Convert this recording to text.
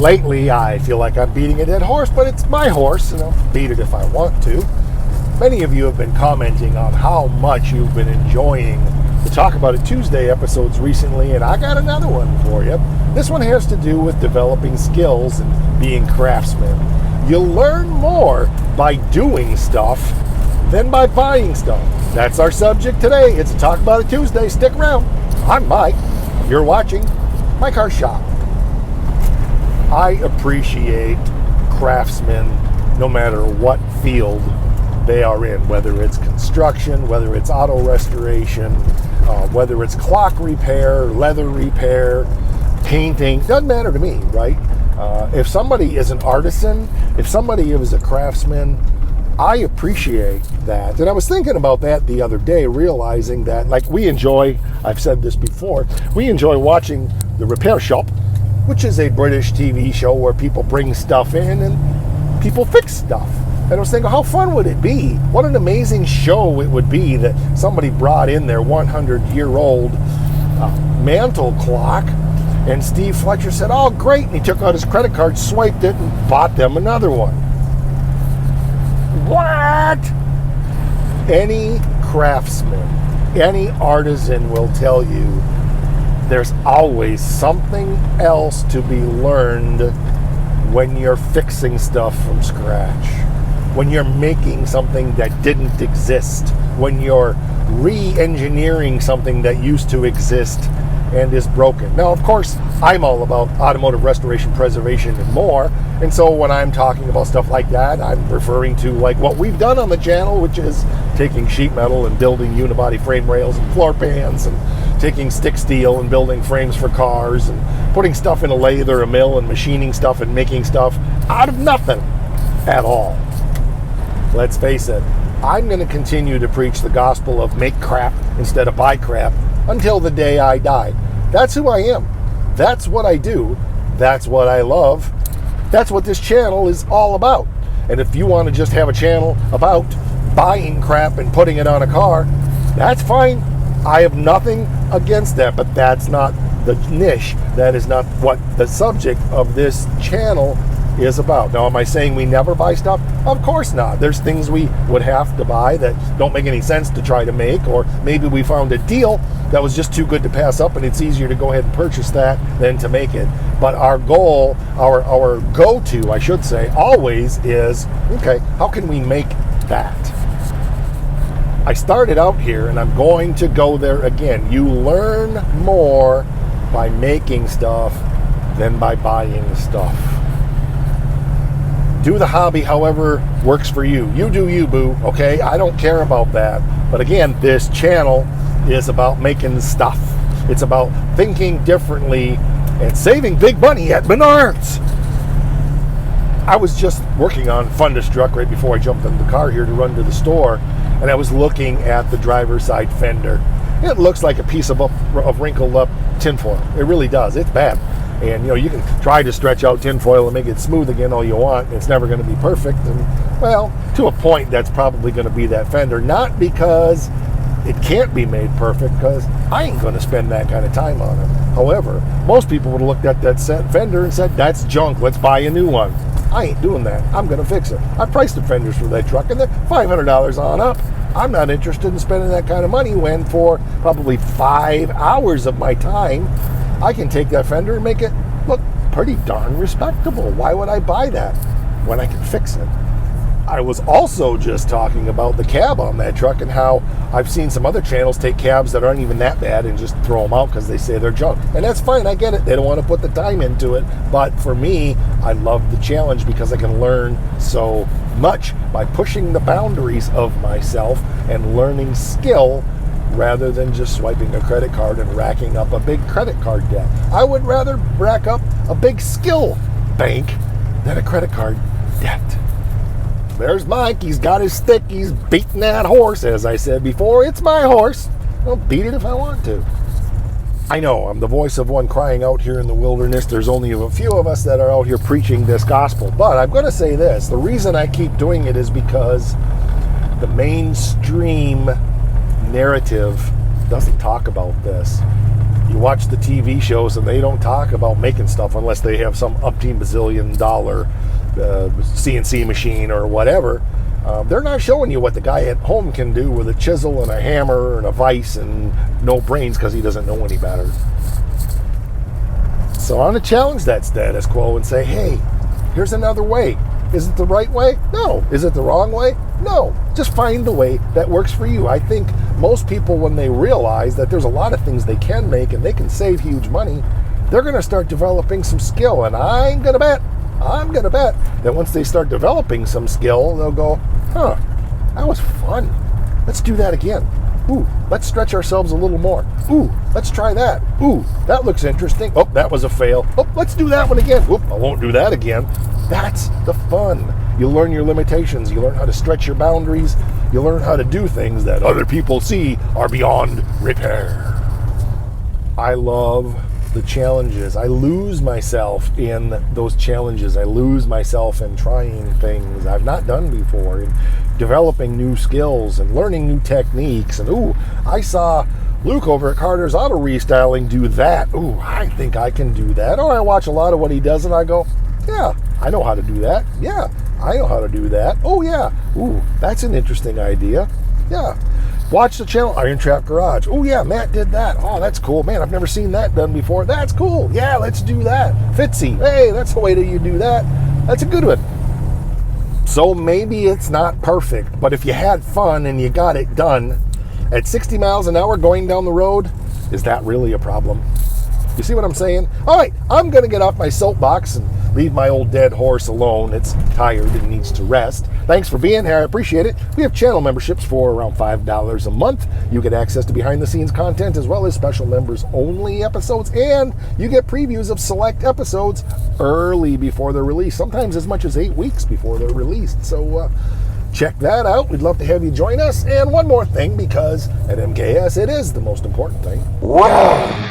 Lately, I feel like I'm beating a dead horse, but it's my horse, and I'll beat it if I want to. Many of you have been commenting on how much you've been enjoying the Talk About It Tuesday episodes recently, and I got another one for you. This one has to do with developing skills and being craftsmen. You'll learn more by doing stuff than by buying stuff. That's our subject today. It's a Talk About It Tuesday. Stick around. I'm Mike. You're watching My Car Shop. I appreciate craftsmen no matter what field they are in, whether it's construction, whether it's auto restoration, whether it's clock repair, leather repair, painting. Doesn't matter to me, right? If somebody is an artisan, if somebody is a craftsman, I appreciate that. And I was thinking about that the other day, realizing that, like, we enjoy, I've said this before, we enjoy watching The Repair Shop, which is a British TV show where people bring stuff in and people fix stuff. And I was thinking, how fun would it be? What an amazing show it would be that somebody brought in their 100-year-old mantle clock, and Steve Fletcher said, oh, great, and he took out his credit card, swiped it, and bought them another one. What? Any craftsman, any artisan will tell you there's always something else to be learned when you're fixing stuff from scratch, when you're making something that didn't exist, when you're re-engineering something that used to exist and is broken. Now, of course, I'm all about automotive restoration, preservation, and more. And so when I'm talking about stuff like that, I'm referring to like what we've done on the channel, which is taking sheet metal and building unibody frame rails and floor pans, and taking stick steel and building frames for cars, and putting stuff in a lathe or a mill and machining stuff and making stuff out of nothing at all. Let's face it, I'm going to continue to preach the gospel of make crap instead of buy crap until the day I die. That's who I am. That's what I do. That's what I love. That's what this channel is all about. And if you want to just have a channel about buying crap and putting it on a car, that's fine. I have nothing against that, but that's not the niche. That is not what the subject of this channel is about. Now, am I saying we never buy stuff? Of course not. There's things we would have to buy that don't make any sense to try to make, or maybe we found a deal that was just too good to pass up and it's easier to go ahead and purchase that than to make it. But our goal, our go-to, I should say, always is, okay, how can we make that? I started out here and I'm going to go there again. You learn more by making stuff than by buying stuff. Do the hobby however works for you. You do you, boo, okay? I don't care about that. But again, this channel is about making stuff. It's about thinking differently and saving big money at Menards. I was just working on Fundestruck right before I jumped in the car here to run to the store, and I was looking at the driver's side fender. It looks like a piece of wrinkled up tinfoil. It really does. It's bad. And, you know, you can try to stretch out tinfoil and make it smooth again all you want. It's never going to be perfect. And, well, to a point, that's probably going to be that fender. Not because it can't be made perfect, because I ain't going to spend that kind of time on it. However, most people would have looked at that set fender and said, that's junk. Let's buy a new one. I ain't doing that. I'm going to fix it. I priced the fenders for that truck, and they're $500 on up. I'm not interested in spending that kind of money when for probably 5 hours of my time, I can take that fender and make it look pretty darn respectable. Why would I buy that when I can fix it? I was also just talking about the cab on that truck and how I've seen some other channels take cabs that aren't even that bad and just throw them out because they say they're junk. And that's fine, I get it. They don't want to put the time into it. But for me, I love the challenge because I can learn so much by pushing the boundaries of myself and learning skill rather than just swiping a credit card and racking up a big credit card debt. I would rather rack up a big skill bank than a credit card debt. There's Mike. He's got his stick. He's beating that horse. As I said before, it's my horse. I'll beat it if I want to. I know I'm the voice of one crying out here in the wilderness. There's only a few of us that are out here preaching this gospel. But I'm going to say this. The reason I keep doing it is because the mainstream narrative doesn't talk about this. You watch the TV shows and they don't talk about making stuff unless they have some umpteen bazillion dollar CNC machine or whatever. They're not showing you what the guy at home can do with a chisel and a hammer and a vise and no brains because he doesn't know any better. So I want to challenge that status quo and say, hey, here's another way. Is it the right way? No. Is it the wrong way? No. Just find the way that works for you. I think most people, when they realize that there's a lot of things they can make and they can save huge money, they're going to start developing some skill. And I'm going to bet that once they start developing some skill, they'll go, huh, that was fun. Let's do that again. Ooh, let's stretch ourselves a little more. Ooh, let's try that. Ooh, that looks interesting. Oh, that was a fail. Oh, let's do that one again. Oop, I won't do that again. That's the fun. You learn your limitations. You learn how to stretch your boundaries. You learn how to do things that other people see are beyond repair. I love the challenges. I lose myself in those challenges. I lose myself in trying things I've not done before, and developing new skills and learning new techniques. And ooh, I saw Luke over at Carter's Auto Restyling do that. Ooh, I think I can do that. Or I watch a lot of what he does and I go, yeah, I know how to do that. Yeah, I know how to do that. Oh yeah, ooh, that's an interesting idea. Yeah. Watch the channel, Iron Trap Garage. Oh yeah, Matt did that. Oh, that's cool. Man, I've never seen that done before. That's cool. Yeah, let's do that. Fitzy. Hey, that's the way that you do that. That's a good one. So maybe it's not perfect, but if you had fun and you got it done at 60 miles an hour going down the road, is that really a problem? You see what I'm saying? All right, I'm going to get off my soapbox and leave my old dead horse alone. It's tired and needs to rest. Thanks for being here. I appreciate it. We have channel memberships for around $5 a month. You get access to behind-the-scenes content as well as special members-only episodes, and you get previews of select episodes early before they're released, sometimes as much as 8 weeks before they're released. So check that out. We'd love to have you join us. And one more thing, because at MKS it is the most important thing. Wow.